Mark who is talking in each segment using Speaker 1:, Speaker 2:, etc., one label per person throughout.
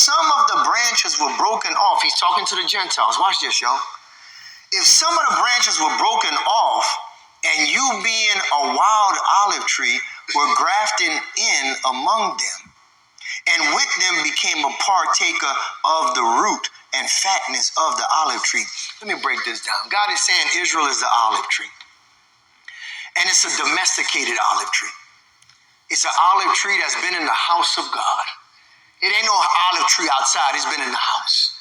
Speaker 1: some of the branches were broken off, he's talking to the Gentiles. Watch this, y'all. If some of the branches were broken off, and you being a wild olive tree were grafted in among them, and with them became a partaker of the root and fatness of the olive tree. Let me break this down. God is saying Israel is the olive tree. And it's a domesticated olive tree. It's an olive tree that's been in the house of God. It ain't no olive tree outside. It's been in the house.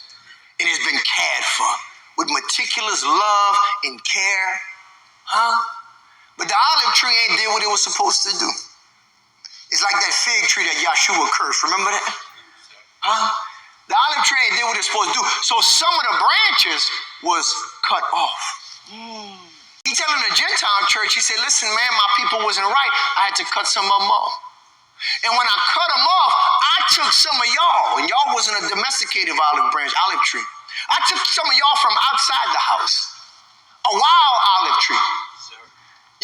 Speaker 1: And it's been cared for with meticulous love and care. But the olive tree ain't did what it was supposed to do. It's like that fig tree that Yeshua cursed. Remember that? The olive tree ain't did what it's supposed to do. So some of the branches was cut off. He telling the Gentile church, he said, listen, man, my people wasn't right. I had to cut some of them off. And when I cut them off, I took some of y'all, and y'all wasn't a domesticated olive tree. I took some of y'all from outside the house, a wild olive tree.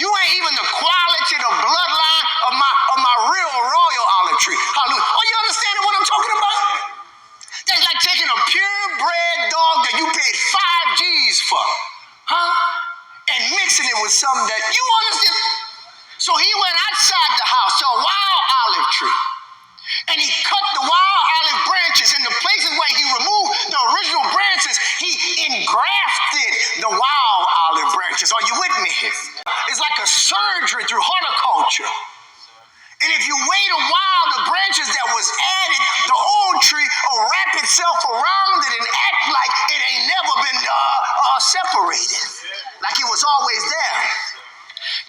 Speaker 1: You ain't even the quality, the bloodline of my real royal olive tree. Hallelujah. Oh, you understanding what I'm talking about? That's like taking a purebred dog that you paid 5 G's for, and mixing it with something that you understand. So he went outside the house to a wild olive tree, and he cut the wild olive branches. In the places where he removed the original branches, he engrafted the wild olive branches. Are you with me here? It's like a surgery through horticulture. And if you wait a while, the branches that was added, the old tree will wrap itself around it and act like it ain't never been separated, like it was always there.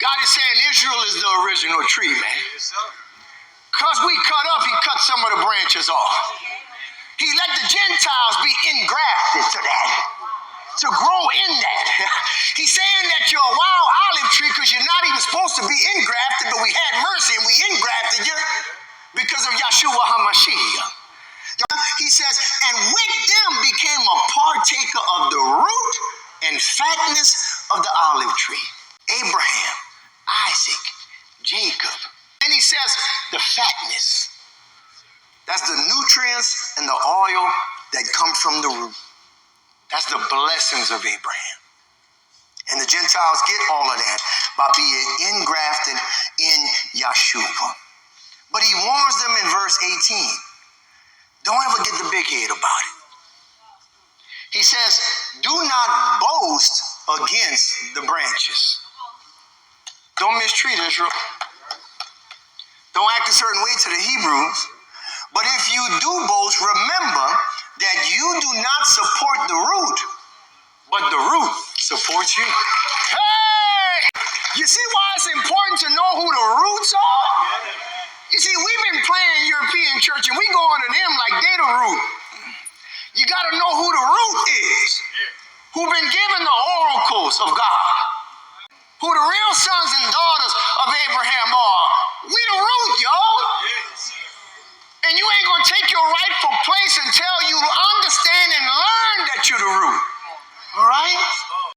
Speaker 1: God is saying Israel is the original tree, man. Because we cut up, he cut some of the branches off. He let the Gentiles be engrafted to that, to grow in that. He's saying that you're a wild olive tree because you're not even supposed to be engrafted, but we had mercy and we engrafted you because of Yeshua HaMashiach. He says, and with them became a partaker of the root and fatness of the olive tree. Abraham, Isaac, Jacob. And he says the fatness. That's the nutrients and the oil that come from the root. That's the blessings of Abraham. And the Gentiles get all of that by being engrafted in Yeshua. But he warns them in verse 18. Don't ever get the big head about it. He says, do not boast against the branches. Don't mistreat Israel. Don't act a certain way to the Hebrews. But if you do boast, remember that you do not support the root, but the root supports you. Hey! You see why it's important to know who the roots are? You see, we've been playing European church and we go on to them like they the root. You got to know who the root is, who've been given the oracles of God, who the real sons and daughters of Abraham are. We the root, y'all. And you ain't going to take your rightful place until you